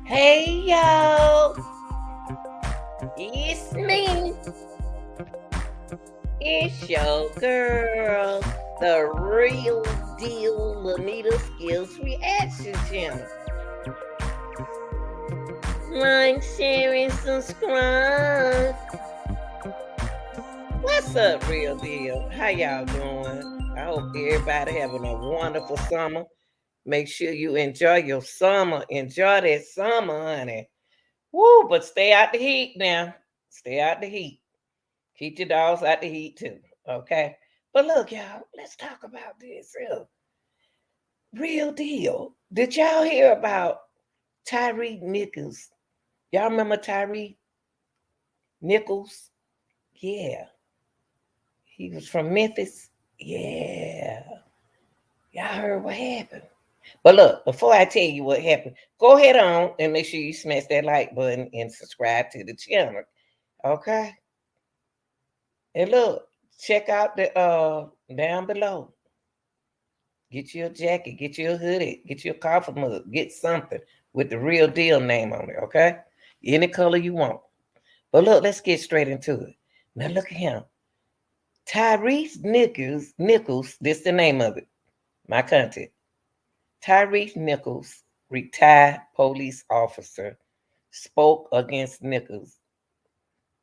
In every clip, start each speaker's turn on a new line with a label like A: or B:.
A: Hey y'all, it's me. It's your girl, the real deal Lanita Skills Reaction Channel. Like, share, and subscribe. What's up, real deal? How y'all doing? I hope everybody having a wonderful summer. Make sure you enjoy your summer. Enjoy that summer, honey. Woo, but stay out the heat now. Stay out the heat. Keep your dogs out the heat too. Okay. But look, y'all, let's talk about this real deal. Did y'all hear about Tyre Nichols? Y'all remember Tyre Nichols? Yeah. He was from Memphis. Yeah. Y'all heard what happened. But look, before I tell you what happened, go ahead on and make sure you smash that like button and subscribe to the channel. Okay? And look, check out the down below. Get you a jacket, get you a hoodie, get you a coffee mug, get something with the real deal name on it, okay? Any color you want. But look, let's get straight into it. Now look at him. Tyrese Nichols, this the name of it. My content. Tyrese Nichols, retired police officer, spoke against Nichols.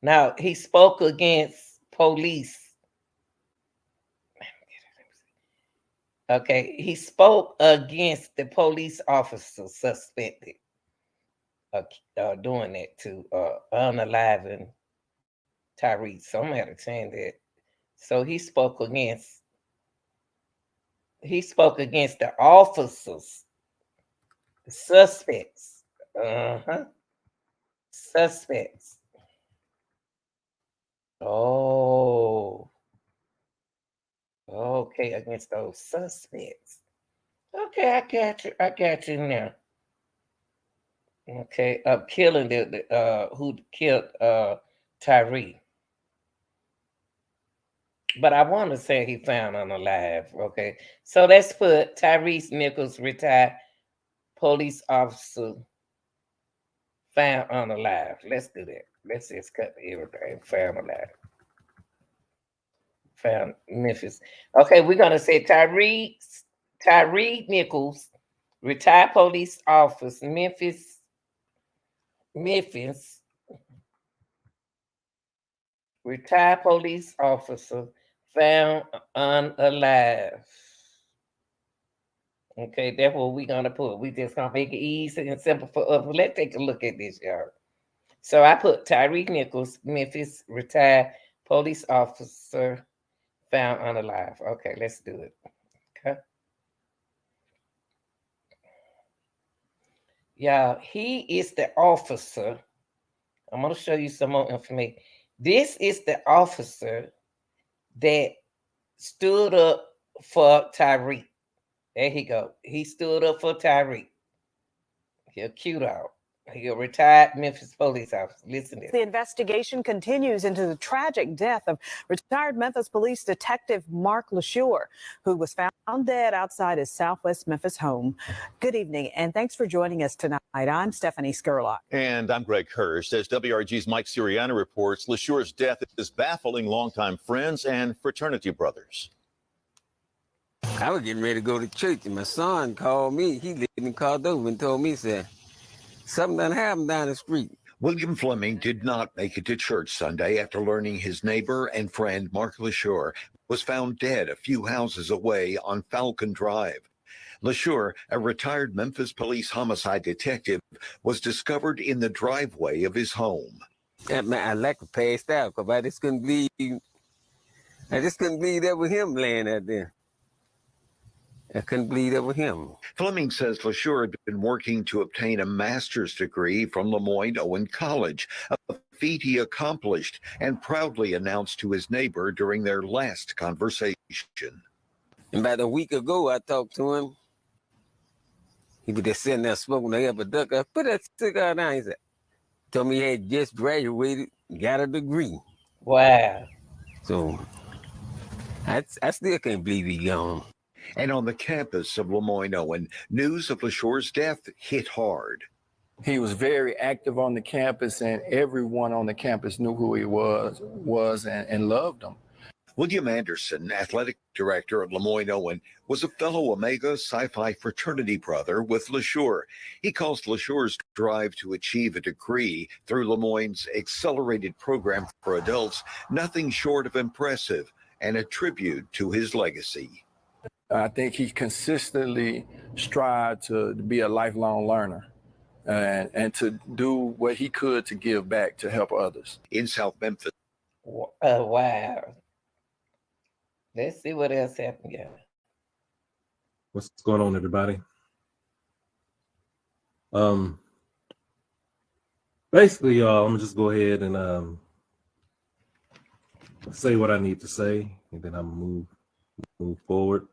A: Now, he spoke against police. Okay, he spoke against the police officer suspected doing that to unaliving Tyrese. So I'm going to change that. So he spoke against the officers, the suspects. Suspects. Oh. Okay, against those suspects. Okay, I got you now. Okay, of killing the who killed Tyre. But I want to say he found unalive. Okay, so let's put Tyrese Nichols, retired police officer, found unalive. Let's do that. Let's just cut everything. Found alive. Found Memphis. Okay, we're gonna say Tyre Nichols, retired police officer, Memphis, retired police officer, found unalive. Okay, that's what we're gonna put. We just gonna make it easy and simple for us. Let's take a look at this, y'all. So I put Tyre Nichols, Memphis, retired police officer, found unalive. Okay, let's do it. Okay. Yeah, he is the officer. I'm gonna show you some more information. This is the officer that stood up for Tyre. There he go. He stood up for Tyre. He'll cute out. He a retired Memphis police officer. Listen to this.
B: The investigation continues into the tragic death of retired Memphis police detective Mark LeSure, who was found dead outside his Southwest Memphis home. Good evening, and thanks for joining us tonight. I'm Stephanie Skurlock.
C: And I'm Greg Hurst. As WRG's Mike Siriano reports, LeSure's death is baffling longtime friends and fraternity brothers.
D: I was getting ready to go to church, and my son called me. He lived in Cordova and told me, said, something done happened down the street.
C: William Fleming did not make it to church Sunday after learning his neighbor and friend Mark LeSure was found dead a few houses away on Falcon Drive. LeSure, a retired Memphis police homicide detective, was discovered in the driveway of his home.
D: I like to pass out because I just couldn't believe that was him laying out there. I couldn't believe that was him.
C: Fleming says LeSure had been working to obtain a master's degree from Lemoyne Owen College, a feat he accomplished and proudly announced to his neighbor during their last conversation.
D: And about a week ago, I talked to him. He was just sitting there smoking the upper duck. I put that cigar down. He said, told me he had just graduated, got a degree.
A: Wow.
D: So I still can't believe he gone.
C: And on the campus of Lemoyne-Owen, news of LeSure's death hit hard.
E: He was very active on the campus, and everyone on the campus knew who he was and loved him.
C: William Anderson, athletic director at Lemoyne-Owen, was a fellow Omega Psi Phi fraternity brother with LeSure. He calls LeSure's drive to achieve a degree through Lemoyne's accelerated program for adults nothing short of impressive and a tribute to his legacy.
E: I think he consistently strived to be a lifelong learner and to do what he could to give back, to help others.
C: In South Memphis.
A: Wow. Let's see what else happened, yeah.
F: What's going on, everybody? Basically, y'all, I'm gonna just go ahead and say what I need to say, and then I'm move forward.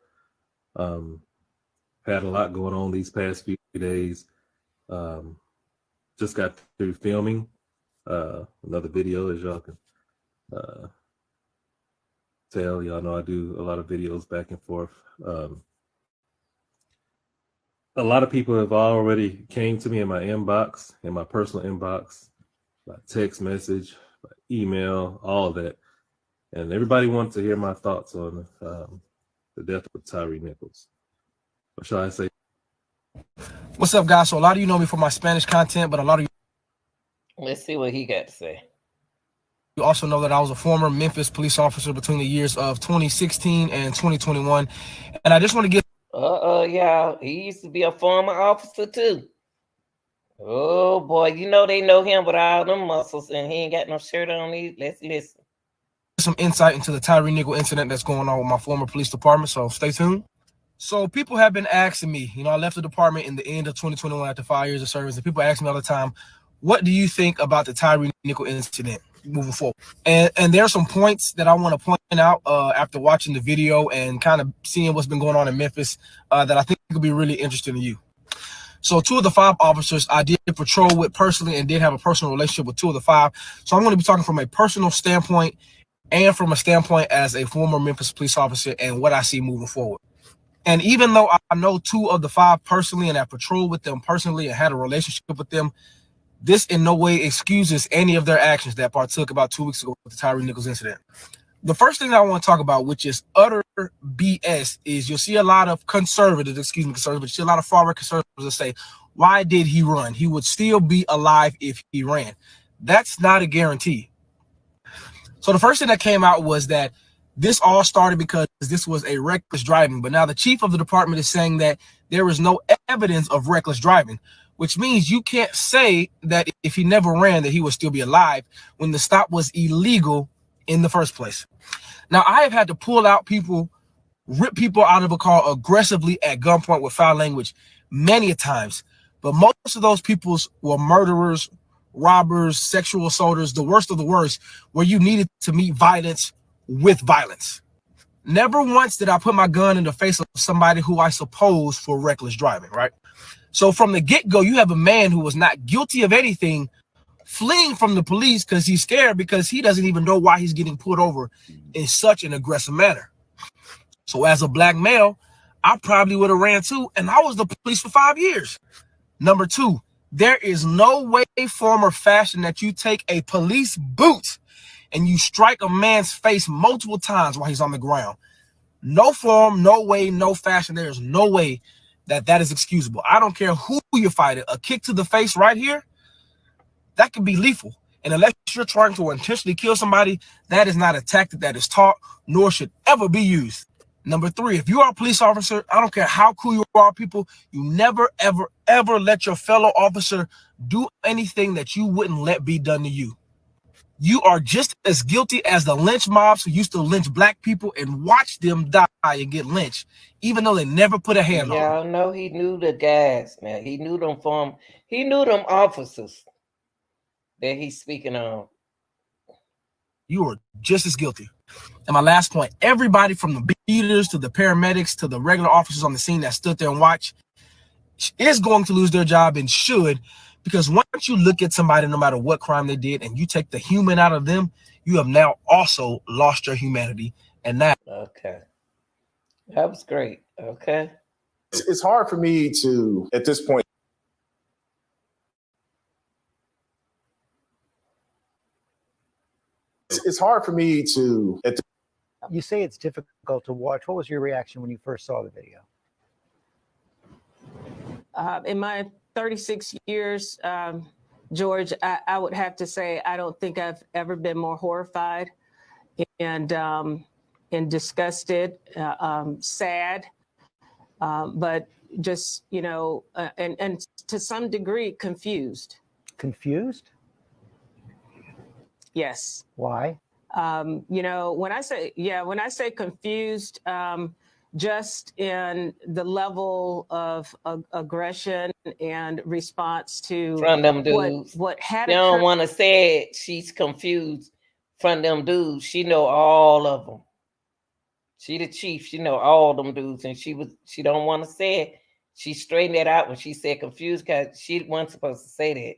F: Had a lot going on these past few days. Just got through filming another video, as y'all can tell. Y'all know I do a lot of videos back and forth. A lot of people have already came to me in my inbox, in my personal inbox, by text message, by email, all of that. And everybody wants to hear my thoughts on the death of Tyre Nichols. What shall I say?
G: What's up, guys? So a lot of you know me for my Spanish content, but a lot of you
A: Let's see what he got to say.
G: You also know that I was a former Memphis police officer between the years of 2016 and 2021. And I just want to get...
A: y'all. He used to be a former officer, too. Oh, boy. You know they know him with all them muscles, and he ain't got no shirt on. Let's listen.
G: Some insight into the Tyre Nichols incident that's going on with my former police department, so stay tuned. So people have been asking me, I left the department in the end of 2021 after 5 years of service, and people ask me all the time, what do you think about the Tyre Nichols incident moving forward? And there are some points that I want to point out after watching the video and kind of seeing what's been going on in Memphis that I think will be really interesting to you. So 2 of the 5 officers I did patrol with personally and did have a personal relationship with 2 of the 5. So I'm going to be talking from a personal standpoint and from a standpoint as a former Memphis police officer and what I see moving forward. And even though I know 2 of the 5 personally and I patrolled with them personally and had a relationship with them, this in no way excuses any of their actions that partook about 2 weeks ago with the Tyre Nichols incident. The first thing that I want to talk about, which is utter BS, is you'll see a lot of conservatives, but you see a lot of far-right conservatives that say, why did he run? He would still be alive if he ran. That's not a guarantee. So the first thing that came out was that this all started because this was a reckless driving. But now the chief of the department is saying that there is no evidence of reckless driving, which means you can't say that if he never ran that he would still be alive when the stop was illegal in the first place. Now, I have had to pull out people, rip people out of a car aggressively at gunpoint with foul language many a times. But most of those people were murderers, robbers, sexual assaulters, the worst of the worst, where you needed to meet violence with violence. Never once did I put my gun in the face of somebody who I suppose for reckless driving, right? So from the get-go, you have a man who was not guilty of anything fleeing from the police because he's scared because he doesn't even know why he's getting pulled over in such an aggressive manner. So as a black male, I probably would have ran too, and I was the police for 5 years. Number 2, there is no way, form, or fashion that you take a police boot and you strike a man's face multiple times while he's on the ground. No form, no way, no fashion. There is no way that is excusable. I don't care who you're fighting. A kick to the face right here, that could be lethal. And unless you're trying to intentionally kill somebody, that is not a tactic that is taught, nor should ever be used. Number 3, if you are a police officer, I don't care how cool you are, people, you never, ever, ever let your fellow officer do anything that you wouldn't let be done to you. You are just as guilty as the lynch mobs who used to lynch black people and watch them die and get lynched, even though they never put a hand on them.
A: Y'all know he knew the guys, man. He knew them officers that he's speaking on.
G: You are just as guilty. And my last point, everybody from the beaters to the paramedics to the regular officers on the scene that stood there and watched is going to lose their job and should, because once you look at somebody, no matter what crime they did, and you take the human out of them, you have now also lost your humanity. And that.
A: Okay. That was great. Okay.
H: It's hard for me to, at this point, it's hard for me to,
I: You say it's difficult to watch. What was your reaction when you first saw the video?
J: In my 36 years, George, I would have to say I don't think I've ever been more horrified and disgusted, sad, but just, and to some degree confused.
I: Confused?
J: Yes.
I: Why?
J: When I say confused, just in the level of aggression and response to
A: From them dudes.
J: what had
A: They don't
J: occurred.
A: want to say it. She's confused from them dudes. She know all of them. She the chief. She know all them dudes, and she don't want to say it. She straightened it out when she said confused because she wasn't supposed to say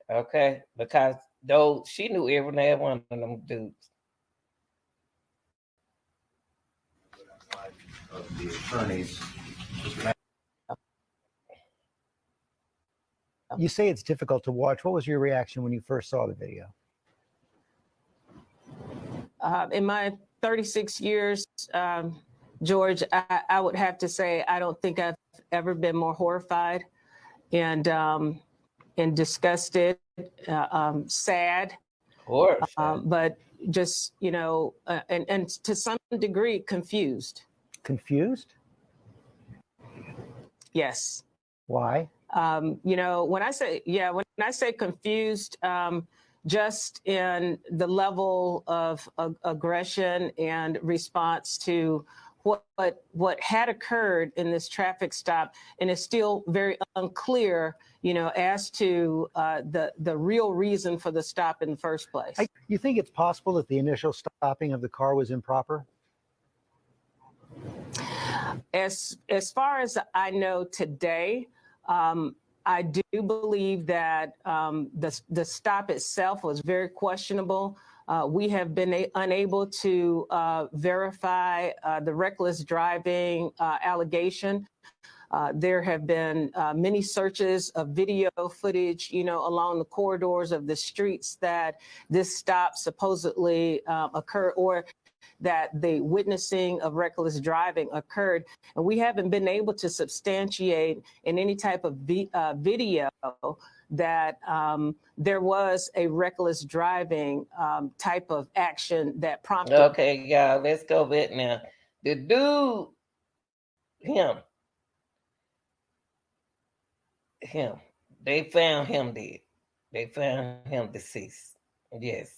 A: that. Okay, because though she knew every last one of them dudes.
K: Of the attorneys.
I: You say it's difficult to watch. What was your reaction when you first saw the video?
J: In my 36 years, George, I would have to say I don't think I've ever been more horrified and disgusted, sad, but just, and to some degree confused.
I: Confused?
J: Yes.
I: Why?
J: When I say confused, just in the level of aggression and response to what had occurred in this traffic stop, and it's still very unclear, as to the real reason for the stop in the first place.
I: You think it's possible that the initial stopping of the car was improper?
J: As far as I know today, I do believe that the stop itself was very questionable. We have been unable to verify the reckless driving allegation. There have been many searches of video footage, along the corridors of the streets that this stop supposedly occurred, or that the witnessing of reckless driving occurred. And we haven't been able to substantiate in any type of video that there was a reckless driving type of action that prompted.
A: Okay, y'all, let's go with now. The dude, him, they found him dead. They found him deceased. Yes.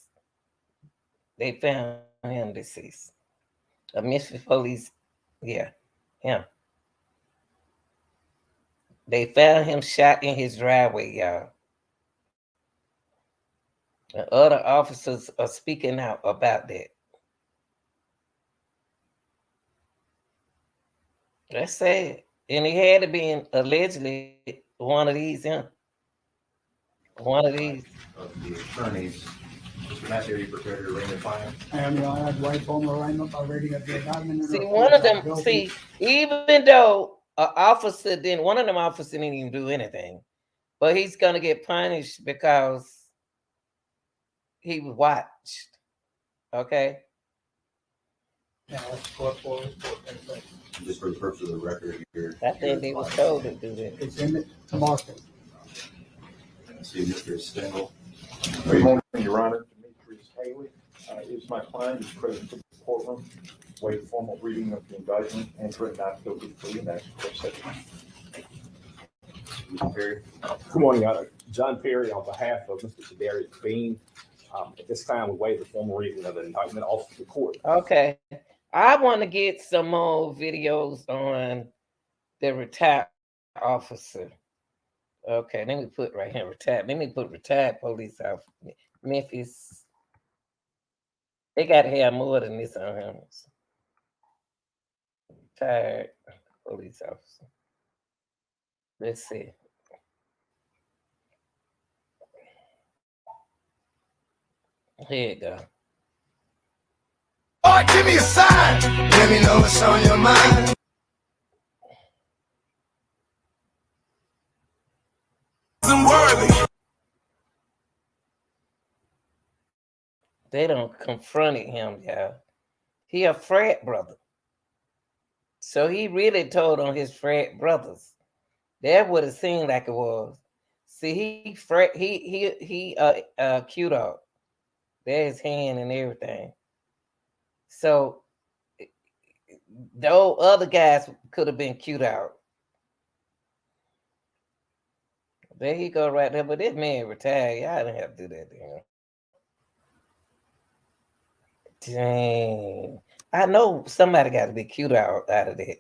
A: They found him deceased. The Memphis police, yeah, him. They found him shot in his driveway, y'all. The other officers are speaking out about that. That's sad. And he had to be allegedly one of these, one of these.
K: Of the attorneys. Mr. Massey, are you prepared to arraign the client?
L: I am, Your Honor. I've waited for my arraignment already. I've been admin.
A: See, one of them, even though one of them officers didn't even do anything, but he's going to get punished because he was watched. Okay?
L: Yeah, let's go forward.
K: Just for the purpose of the record here.
A: I think they was told to do that.
L: It's in the market.
K: See Mr. Stengel.
M: Good morning, Your Honor. Demetrius Haley is my client. He's present in the courtroom. Wait formal reading of the indictment, entering not guilty plea, and that's of course
K: Perry.
N: Good morning, Your Honor. John Perry on behalf of Mr. Sedarius Bean. At this time, we waive the formal reading of the indictment off to the court.
A: Okay. I want to get some more videos on the retired officer. Okay, let me put right here, retired. Let me put retired police officer. Memphis. They got to have more than this on him. Retired police officer. Let's see. Here you go.
O: Lord, give me a sign. Let me know what's on your mind. Worthy.
A: They don't confronted him, y'all. He a frat brother. So he really told on his frat brothers. That would have seemed like it was. See, he cute out. There's his hand and everything. So those other guys could have been cute out. There he go right there. But this man retired. Y'all didn't have to do that to him. Dang. I know somebody got to be cute out of that.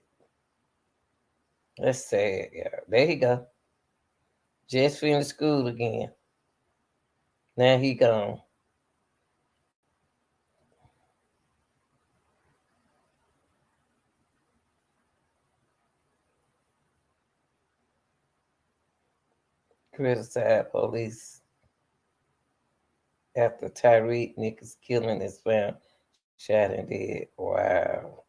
A: That's sad, yeah. There he go. Just finished school again. Now he gone. Criticized police after Tyre Nichols killing is found shot and dead. Wow.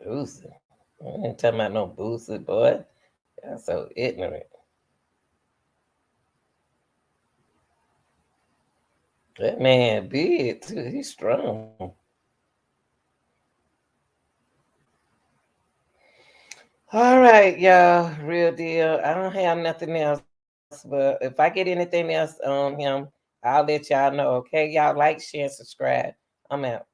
A: Boosie. I ain't talking about no Boosie, boy. Y'all so ignorant. That man big too. He's strong. All right, y'all. Real deal. I don't have nothing else, but if I get anything else on him, I'll let y'all know. Okay, y'all like, share, and subscribe. I'm out.